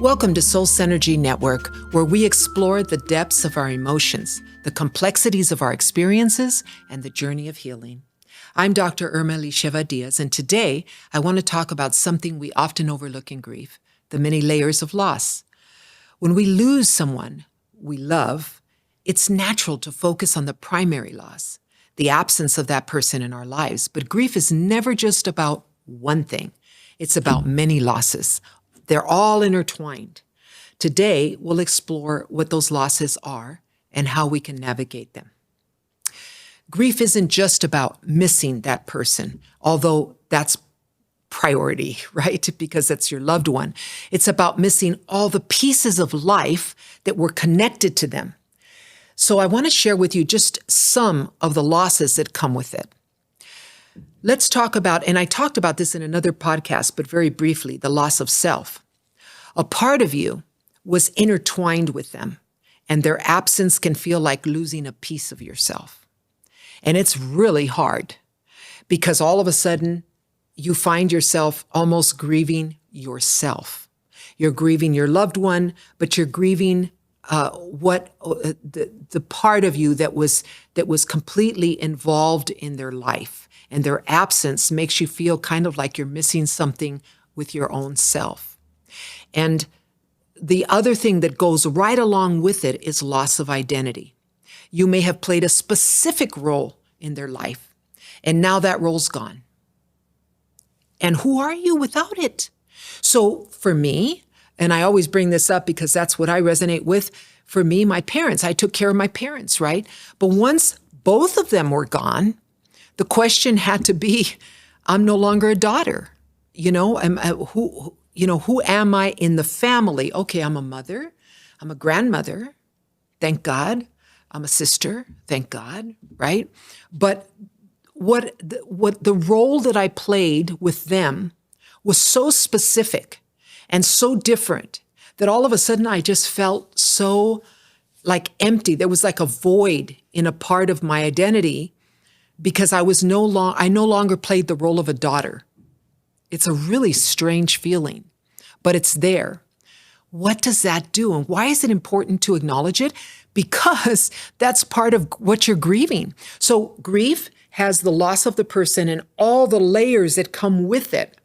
Welcome to Soul Synergy Network, where we explore the depths of our emotions, the complexities of our experiences, and the journey of healing. I'm Dr. Irma Elisheva Diaz, and today I want to talk about something we often overlook in grief, the many layers of loss. When we lose someone we love, it's natural to focus on the primary loss, the absence of that person in our lives. But grief is never just about one thing. It's about many losses. They're all intertwined. Today, we'll explore what those losses are and how we can navigate them. Grief isn't just about missing that person, although that's priority, right? Because that's your loved one. It's about missing all the pieces of life that were connected to them. So I want to share with you just some of the losses that come with it. Let's talk about, and I talked about this in another podcast, but very briefly, the loss of self. A part of you was intertwined with them, and their absence can feel like losing a piece of yourself. And it's really hard because all of a sudden you find yourself almost grieving yourself. You're grieving your loved one, but you're grieving the part of you that was completely involved in their life. And their absence makes you feel kind of like you're missing something with your own self. And the other thing that goes right along with it is loss of identity. You may have played a specific role in their life, and now that role's gone. And who are you without it? So for me, and I always bring this up because that's what I resonate with, for me, my parents, I took care of my parents, right? But once both of them were gone, the question had to be, I'm no longer a daughter. Who am I in the family? Okay, I'm a mother. I'm a grandmother. Thank God. I'm a sister. Thank God, right? But what the role that I played with them was so specific and so different that all of a sudden I just felt so like empty. There was like a void in a part of my identity because I no longer played the role of a daughter. It's a really strange feeling, but it's there. What does that do? And why is it important to acknowledge it? Because that's part of what you're grieving. So grief has the loss of the person and all the layers that come with it,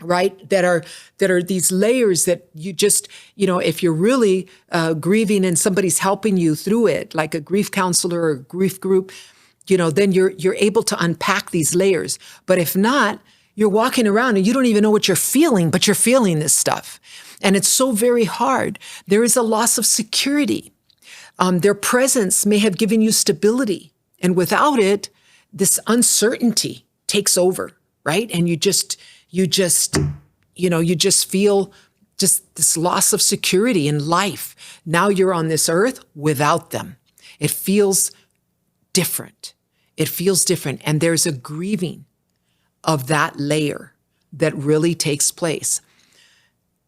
right? That are these layers that you just, if you're really grieving and somebody's helping you through it, like a grief counselor or a grief group, then you're able to unpack these layers. But if not, you're walking around and you don't even know what you're feeling, but you're feeling this stuff. And it's so very hard. There is a loss of security. Their presence may have given you stability. And without it, this uncertainty takes over, right? And you just feel just this loss of security in life. Now you're on this earth without them. It feels different. It feels different. And there's a grieving of that layer that really takes place.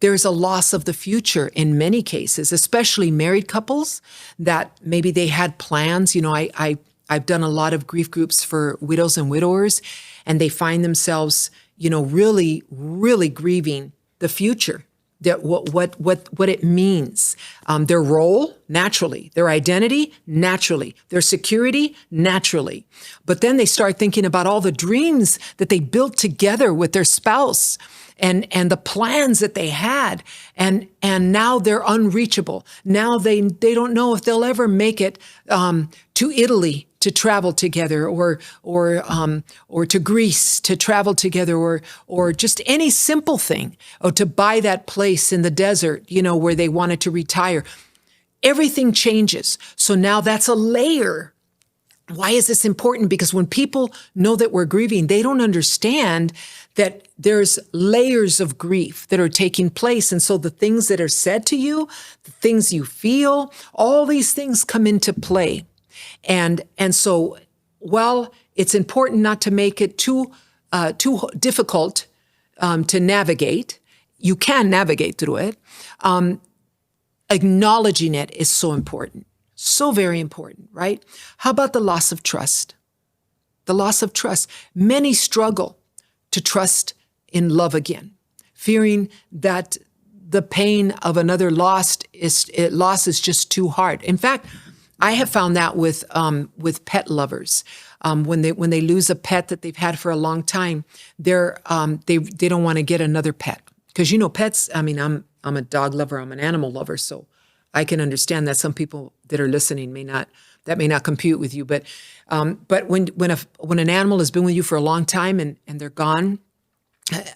There's a loss of the future in many cases, especially married couples that maybe they had plans. I've done a lot of grief groups for widows and widowers, and they find themselves, really, really grieving the future. That what it means, their role, naturally, their identity, naturally, their security, naturally. But then they start thinking about all the dreams that they built together with their spouse and the plans that they had. And now they're unreachable. Now they don't know if they'll ever make it to Italy to travel together or to Greece to travel together or just any simple thing, or to buy that place in the desert, where they wanted to retire. Everything changes. So now that's a layer. Why is this important? Because when people know that we're grieving, they don't understand that there's layers of grief that are taking place. And so the things that are said to you, the things you feel, all these things come into play. And so while it's important not to make it too difficult to navigate, you can navigate through it. Acknowledging it is so important, so very important, right? How about the loss of trust? The loss of trust. Many struggle to trust in love again, fearing that the pain of another loss is just too hard. In fact, I have found that with pet lovers. When they lose a pet that they've had for a long time, they don't want to get another pet. Because, pets, I mean, I'm a dog lover, I'm an animal lover, so I can understand that some people that are listening may not compute with you. But when an animal has been with you for a long time and they're gone,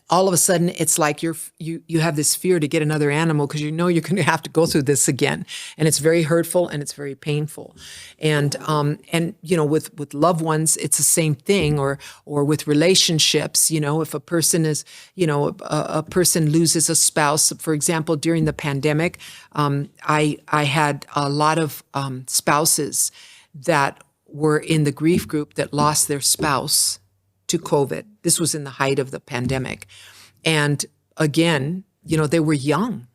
all of a sudden it's like you have this fear to get another animal because you're going to have to go through this again, and it's very hurtful and it's very painful. And with loved ones it's the same thing, or with relationships. If a person is a person loses a spouse, for example, during the pandemic, I had a lot of spouses that were in the grief group that lost their spouse to COVID. This was in the height of the pandemic. And again, they were young.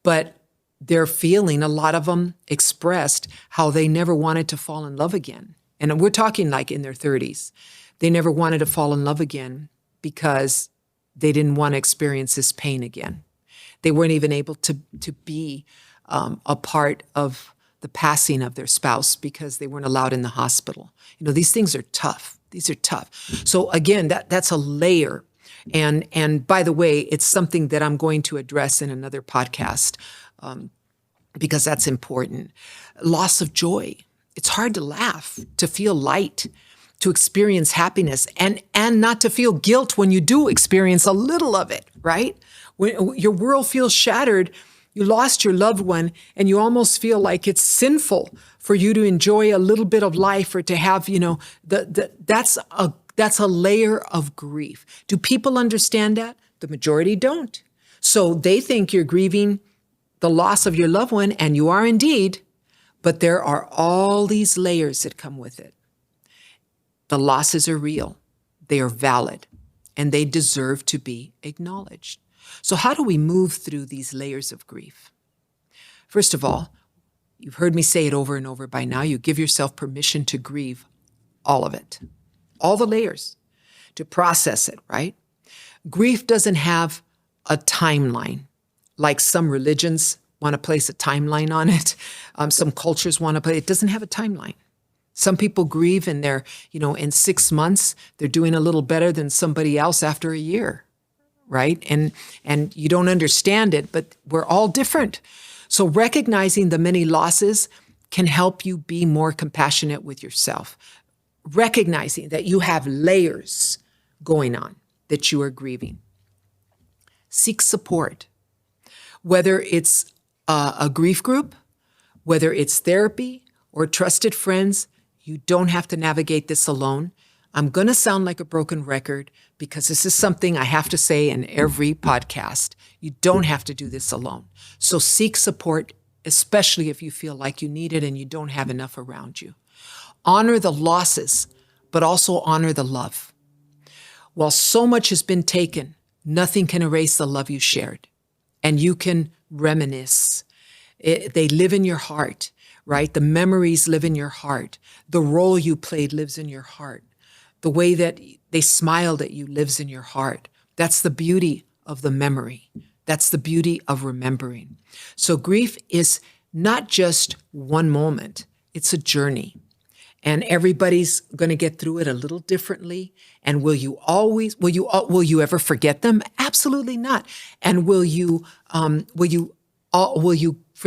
But their feeling, a lot of them expressed how they never wanted to fall in love again. And we're talking like in their 30s. They never wanted to fall in love again because they didn't want to experience this pain again. They weren't even able to be a part of the passing of their spouse because they weren't allowed in the hospital. These things are tough. These are tough. So again, that's a layer. And by the way, it's something that I'm going to address in another podcast because that's important. Loss of joy. It's hard to laugh, to feel light, to experience happiness, and not to feel guilt when you do experience a little of it, right? When your world feels shattered, you lost your loved one, and you almost feel like it's sinful for you to enjoy a little bit of life or to have, that's a layer of grief. Do people understand that? The majority don't. So they think you're grieving the loss of your loved one, and you are indeed, but there are all these layers that come with it. The losses are real, they are valid, and they deserve to be acknowledged. So how do we move through these layers of grief? First of all, you've heard me say it over and over by now, you give yourself permission to grieve all of it, all the layers, to process it, right? Grief doesn't have a timeline, like some religions want to place a timeline on it. Some cultures want to play. It doesn't have a timeline. Some people grieve and they're, in 6 months, they're doing a little better than somebody else after a year, right? And you don't understand it, but we're all different. So recognizing the many losses can help you be more compassionate with yourself. Recognizing that you have layers going on that you are grieving. Seek support, whether it's a grief group, whether it's therapy or trusted friends. You don't have to navigate this alone. I'm going to sound like a broken record because this is something I have to say in every podcast. You don't have to do this alone. So seek support, especially if you feel like you need it and you don't have enough around you. Honor the losses, but also honor the love. While so much has been taken, nothing can erase the love you shared. And you can reminisce. They live in your heart, right? The memories live in your heart. The role you played lives in your heart. The way that they smiled at you lives in your heart. That's the beauty of the memory. That's the beauty of remembering. So grief is not just one moment. It's a journey. And everybody's going to get through it a little differently. And will you ever forget them? Absolutely not. And will you for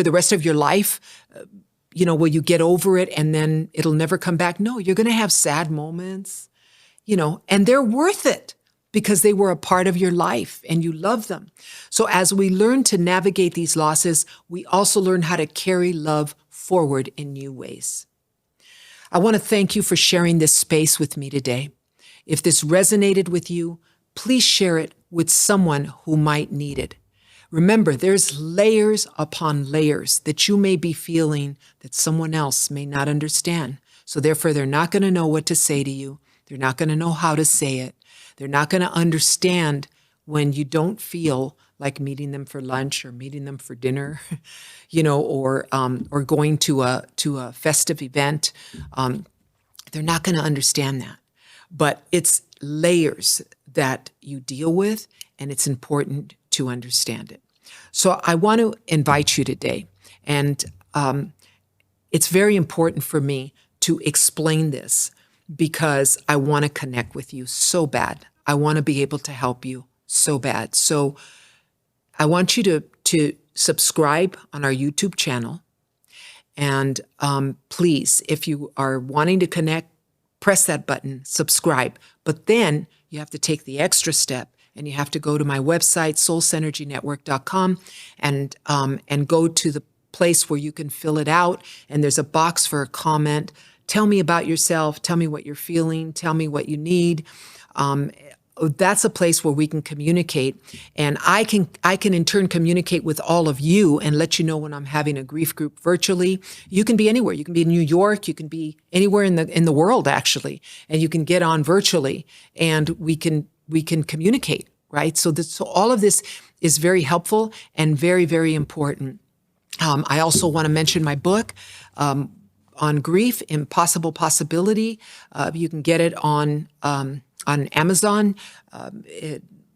the rest of your life, will you get over it and then it'll never come back? No, you're going to have sad moments, and they're worth it because they were a part of your life and you love them. So as we learn to navigate these losses, we also learn how to carry love forward in new ways. I want to thank you for sharing this space with me today. If this resonated with you, please share it with someone who might need it. Remember, there's layers upon layers that you may be feeling that someone else may not understand. So therefore, they're not going to know what to say to you. They're not going to know how to say it. They're not going to understand when you don't feel like meeting them for lunch or meeting them for dinner, or going to a festive event. They're not going to understand that. But it's layers that you deal with, and it's important to understand it. So I want to invite you today, and it's very important for me to explain this because I want to connect with you so bad. I want to be able to help you so bad. So I want you to subscribe on our YouTube channel. And please, if you are wanting to connect, press that button, subscribe. But then you have to take the extra step and you have to go to my website, soulsynergynetwork.com, and go to the place where you can fill it out. And there's a box for a comment. Tell me about yourself. Tell me what you're feeling. Tell me what you need. That's a place where we can communicate, and I can in turn communicate with all of you and let you know when I'm having a grief group virtually. You can be anywhere. You can be in New York. You can be anywhere in the world actually, and you can get on virtually, and we can communicate, right? So all of this is very helpful and very, very important. I also want to mention my book on grief, Impossible Possibility. You can get it on Amazon.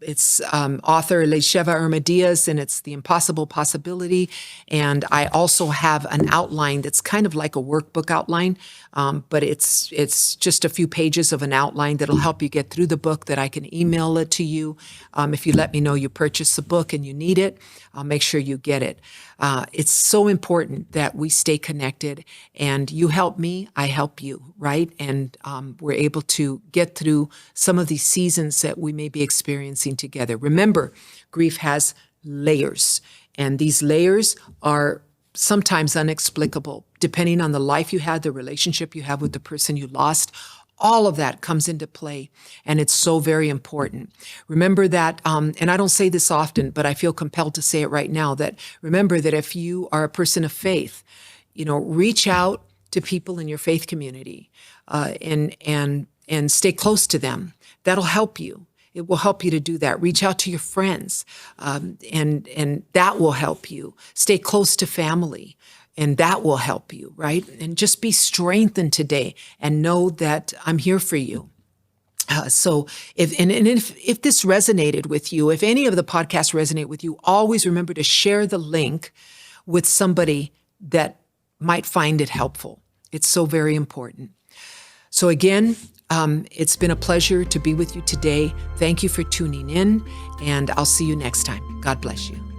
It's author Elisheva Irma Diaz, and it's The Impossible Possibility. And I also have an outline that's kind of like a workbook outline, but it's just a few pages of an outline that'll help you get through the book, that I can email it to you. If you let me know you purchased the book and you need it, I'll make sure you get it. It's so important that we stay connected, and you help me, I help you, right? And we're able to get through some of these seasons that we may be experiencing together. Remember, grief has layers, and these layers are sometimes inexplicable, depending on the life you had, the relationship you have with the person you lost. All of that comes into play, and it's so very important. Remember that, and I don't say this often, but I feel compelled to say it right now, that remember that if you are a person of faith, reach out to people in your faith community, and stay close to them. That'll help you. It will help you to do that. Reach out to your friends, and that will help you. Stay close to family, and that will help you, right? And just be strengthened today and know that I'm here for you. So if this resonated with you, if any of the podcasts resonate with you, always remember to share the link with somebody that might find it helpful. It's so very important. So again, it's been a pleasure to be with you today. Thank you for tuning in, and I'll see you next time. God bless you.